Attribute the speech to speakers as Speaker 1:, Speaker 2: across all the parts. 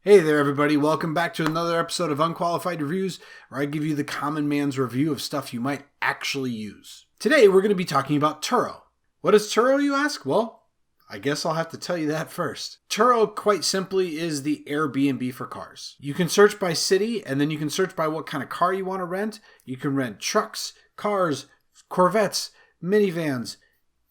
Speaker 1: Hey there, everybody. Welcome back to another episode of Unqualified Reviews, where I give you the common man's review of stuff you might actually use. Today, we're going to be talking about Turo. What is Turo, you ask? Well, I guess I'll have to tell you that first. Turo, quite simply, is the Airbnb for cars. You can search by city, and then you can search by what kind of car you want to rent. You can rent trucks, cars, Corvettes, minivans,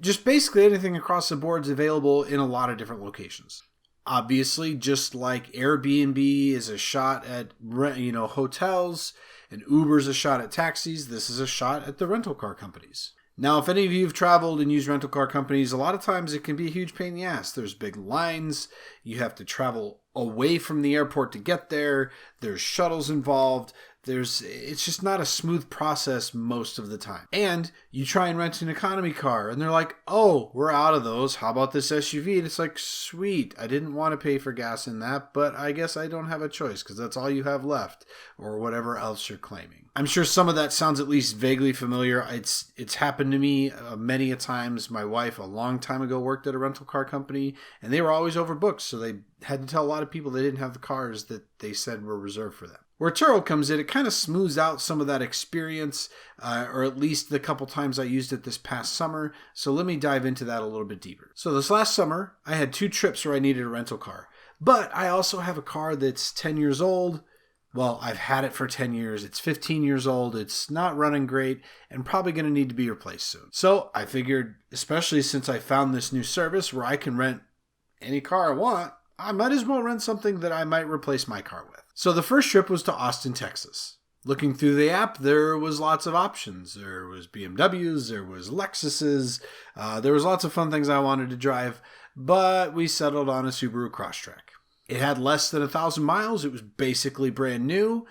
Speaker 1: just basically anything across the board is available in a lot of different locations. Obviously, just like Airbnb is a shot at hotels and Uber's a shot at taxis, this is a shot at the rental car companies. Now, if any of you have traveled and used rental car companies, a lot of times it can be a huge pain in the ass. There's big lines. You have to travel away from the airport to get there. There's shuttles involved. It's just not a smooth process most of the time. And you try and rent an economy car and they're like, oh, we're out of those. How about this SUV? And it's like, sweet. I didn't want to pay for gas in that, but I guess I don't have a choice because that's all you have left or whatever else you're claiming. I'm sure some of that sounds at least vaguely familiar. It's happened to me many a times. My wife a long time ago worked at a rental car company and they were always overbooked. So they had to tell a lot of people they didn't have the cars that they said were reserved for them. Where Turo comes in, it kind of smooths out some of that experience, or at least the couple times I used it this past summer. So let me dive into that a little bit deeper. So this last summer, I had 2 trips where I needed a rental car. But I also have a car that's 10 years old. Well, I've had it for 10 years. It's 15 years old. It's not running great and probably going to need to be replaced soon. So I figured, especially since I found this new service where I can rent any car I want, I might as well rent something that I might replace my car with. So the first trip was to Austin, Texas. Looking through the app, there was lots of options. There was BMWs, there was Lexuses, there was lots of fun things I wanted to drive, but we settled on a Subaru Crosstrek. It had less than 1,000 miles. It was basically brand new.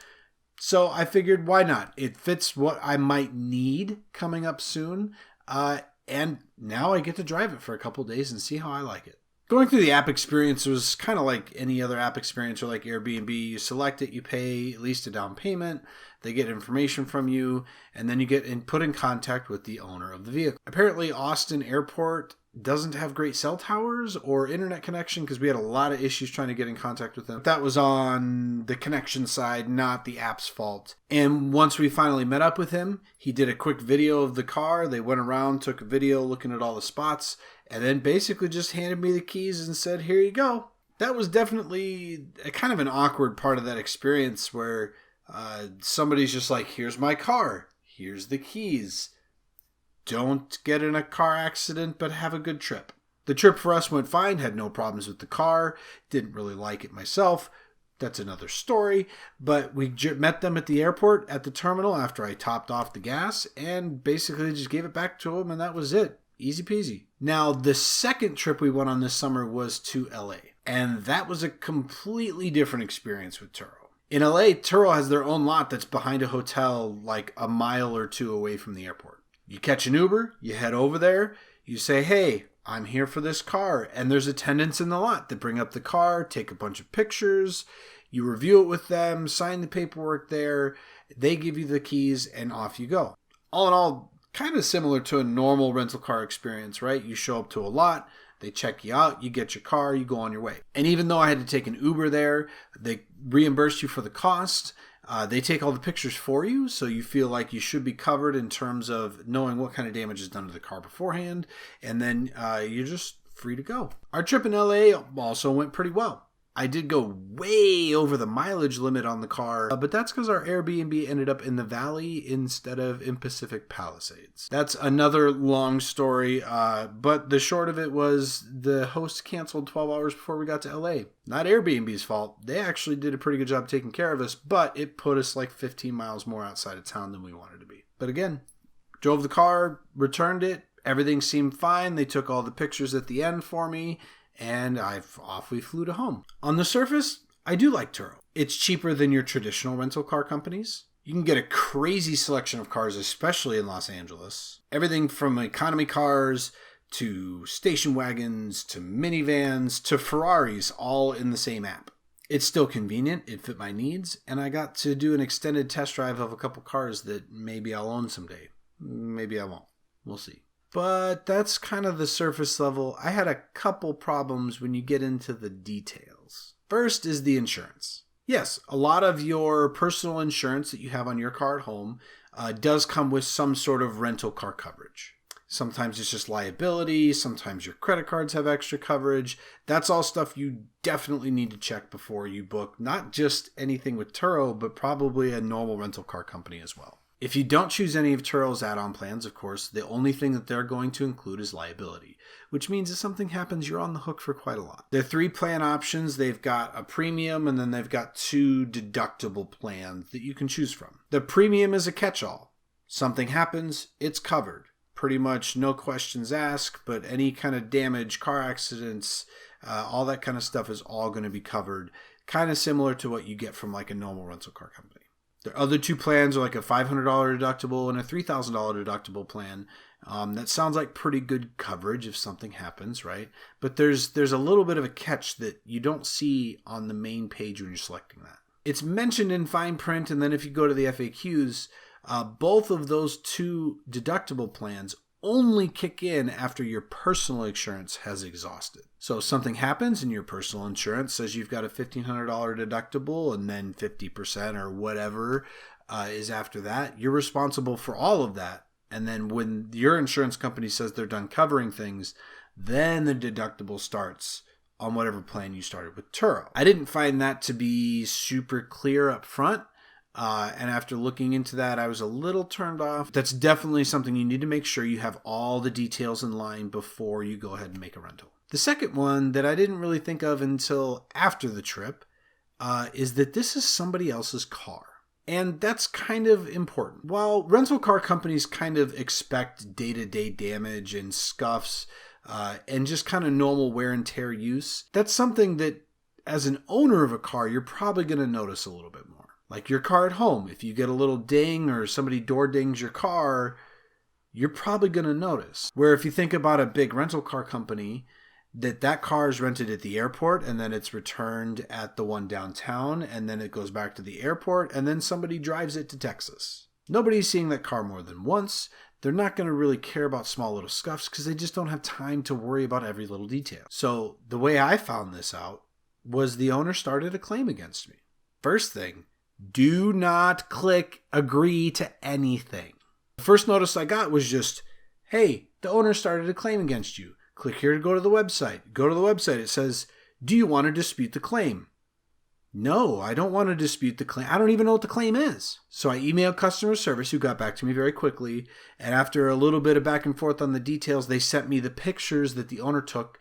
Speaker 1: So I figured, why not? It fits what I might need coming up soon. And now I get to drive it for a couple days and see how I like it. Going through the app experience was kind of like any other app experience or like Airbnb. You select it, you pay at least a down payment, they get information from you, and then you get put in contact with the owner of the vehicle. Apparently, Austin Airport doesn't have great cell towers or internet connection because we had a lot of issues trying to get in contact with them. That was on the connection side, not the app's fault. And once we finally met up with him, he did a quick video of the car. They went around, took a video looking at all the spots, and then basically just handed me the keys and said, here you go. That was definitely a kind of an awkward part of that experience where somebody's just like, here's my car, here's the keys. Don't get in a car accident, but have a good trip. The trip for us went fine, had no problems with the car, didn't really like it myself. That's another story, but we met them at the airport at the terminal after I topped off the gas and basically just gave it back to them and that was it. Easy peasy. Now, the second trip we went on this summer was to LA, and that was a completely different experience with Turo. In LA, Turo has their own lot that's behind a hotel like a mile or 2 away from the airport. You catch an Uber, you head over there, you say, hey, I'm here for this car, and there's attendants in the lot that bring up the car, take a bunch of pictures, you review it with them, sign the paperwork there, they give you the keys, and off you go. All in all, kind of similar to a normal rental car experience, right? You show up to a lot, they check you out, you get your car, you go on your way. And even though I had to take an Uber there, they reimburse you for the cost. They take all the pictures for you, so you feel like you should be covered in terms of knowing what kind of damage is done to the car beforehand, and then you're just free to go. Our trip in LA also went pretty well. I did go way over the mileage limit on the car, but that's because our Airbnb ended up in the Valley instead of in Pacific Palisades. That's another long story, but the short of it was the host canceled 12 hours before we got to LA. Not Airbnb's fault. They actually did a pretty good job taking care of us, but it put us like 15 miles more outside of town than we wanted to be. But again, drove the car, returned it, everything seemed fine. They took all the pictures at the end for me, and off we flew to home. On the surface, I do like Turo. It's cheaper than your traditional rental car companies. You can get a crazy selection of cars, especially in Los Angeles. Everything from economy cars to station wagons to minivans to Ferraris, all in the same app. It's still convenient, it fit my needs, and I got to do an extended test drive of a couple cars that maybe I'll own someday. Maybe I won't. We'll see. But that's kind of the surface level. I had a couple problems when you get into the details. First is the insurance. Yes, a lot of your personal insurance that you have on your car at home does come with some sort of rental car coverage. Sometimes it's just liability. Sometimes your credit cards have extra coverage. That's all stuff you definitely need to check before you book not just anything with Turo, but probably a normal rental car company as well. If you don't choose any of Turo's add-on plans, of course, the only thing that they're going to include is liability, which means if something happens, you're on the hook for quite a lot. There are 3 plan options. They've got a premium, and then they've got 2 deductible plans that you can choose from. The premium is a catch-all. Something happens, it's covered. Pretty much no questions asked, but any kind of damage, car accidents, all that kind of stuff is all going to be covered. Kind of similar to what you get from like a normal rental car company. The other 2 plans are like a $500 deductible and a $3,000 deductible plan. That sounds like pretty good coverage if something happens, right? But there's a little bit of a catch that you don't see on the main page when you're selecting that. It's mentioned in fine print, and then if you go to the FAQs, both of those 2 deductible plans only kick in after your personal insurance has exhausted. So if something happens and your personal insurance says you've got a $1,500 deductible and then 50% or whatever is after that, you're responsible for all of that. And then when your insurance company says they're done covering things, then the deductible starts on whatever plan you started with Turo. I didn't find that to be super clear up front. And after looking into that, I was a little turned off. That's definitely something you need to make sure you have all the details in line before you go ahead and make a rental. The second one that I didn't really think of until after the trip is that this is somebody else's car. And that's kind of important. While rental car companies kind of expect day-to-day damage and scuffs and just kind of normal wear and tear use, that's something that as an owner of a car, you're probably going to notice a little bit more. Like your car at home, if you get a little ding or somebody door dings your car, you're probably going to notice. Where if you think about a big rental car company, that car is rented at the airport and then it's returned at the one downtown and then it goes back to the airport and then somebody drives it to Texas. Nobody's seeing that car more than once. They're not going to really care about small little scuffs because they just don't have time to worry about every little detail. So the way I found this out was the owner started a claim against me. First thing, do not click agree to anything. The first notice I got was just, hey, the owner started a claim against you. Click here to go to the website. Go to the website. It says, do you want to dispute the claim? No, I don't want to dispute the claim. I don't even know what the claim is. So I emailed customer service, who got back to me very quickly. And after a little bit of back and forth on the details, they sent me the pictures that the owner took,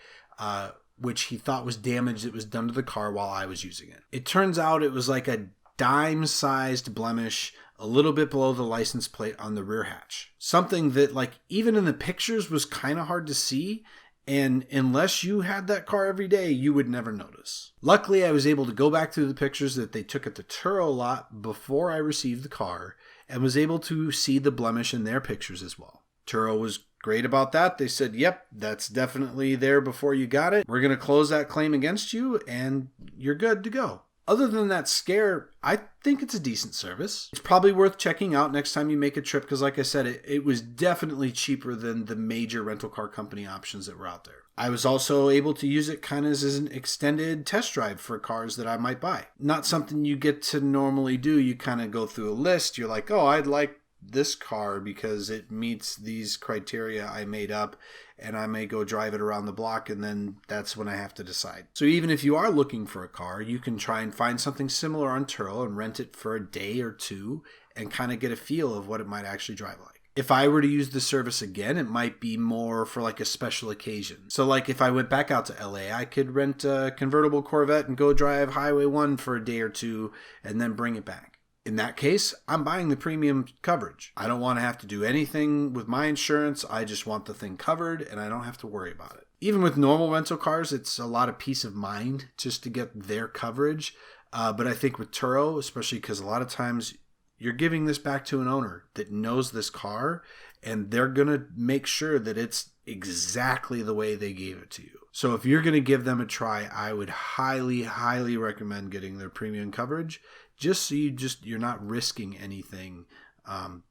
Speaker 1: which he thought was damage that was done to the car while I was using it. It turns out it was like a dime-sized blemish a little bit below the license plate on the rear hatch. Something that, like, even in the pictures was kind of hard to see, and unless you had that car every day, you would never notice. Luckily, I was able to go back through the pictures that they took at the Turo lot before I received the car, and was able to see the blemish in their pictures as well. Turo was great about that. They said, yep, that's definitely there before you got it. We're going to close that claim against you, and you're good to go. Other than that scare, I think it's a decent service. It's probably worth checking out next time you make a trip because, like I said, it was definitely cheaper than the major rental car company options that were out there. I was also able to use it kind of as an extended test drive for cars that I might buy. Not something you get to normally do. You kind of go through a list. You're like, oh, I'd like this car because it meets these criteria I made up, and I may go drive it around the block, and then that's when I have to decide. So even if you are looking for a car, you can try and find something similar on Turo and rent it for a day or two and kind of get a feel of what it might actually drive like. If I were to use the service again, it might be more for like a special occasion. So like if I went back out to LA, I could rent a convertible Corvette and go drive Highway 1 for a day or two and then bring it back. In that case, I'm buying the premium coverage. I don't want to have to do anything with my insurance. I just want the thing covered and I don't have to worry about it. Even with normal rental cars, it's a lot of peace of mind just to get their coverage. But I think with Turo, especially because a lot of times you're giving this back to an owner that knows this car and they're going to make sure that it's exactly the way they gave it to you. So if you're going to give them a try, I would highly, highly recommend getting their premium coverage. Just so you're not risking anything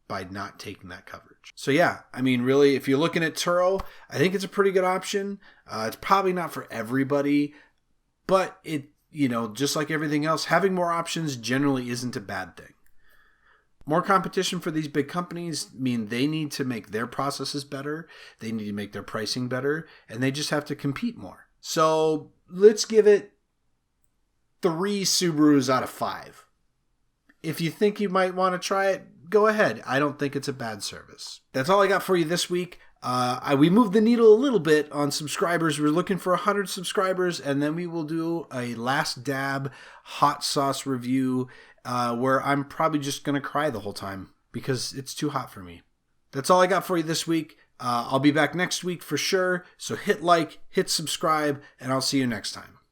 Speaker 1: by not taking that coverage. So yeah, I mean, really, if you're looking at Turo, I think it's a pretty good option. It's probably not for everybody, but just like everything else, having more options generally isn't a bad thing. More competition for these big companies mean they need to make their processes better, they need to make their pricing better, and they just have to compete more. So let's give it 3 Subarus out of 5. If you think you might want to try it, go ahead. I don't think it's a bad service. That's all I got for you this week. We moved the needle a little bit on subscribers. We're looking for 100 subscribers, and then we will do a last dab hot sauce review where I'm probably just going to cry the whole time because it's too hot for me. That's all I got for you this week. I'll be back next week for sure. So hit like, hit subscribe, and I'll see you next time.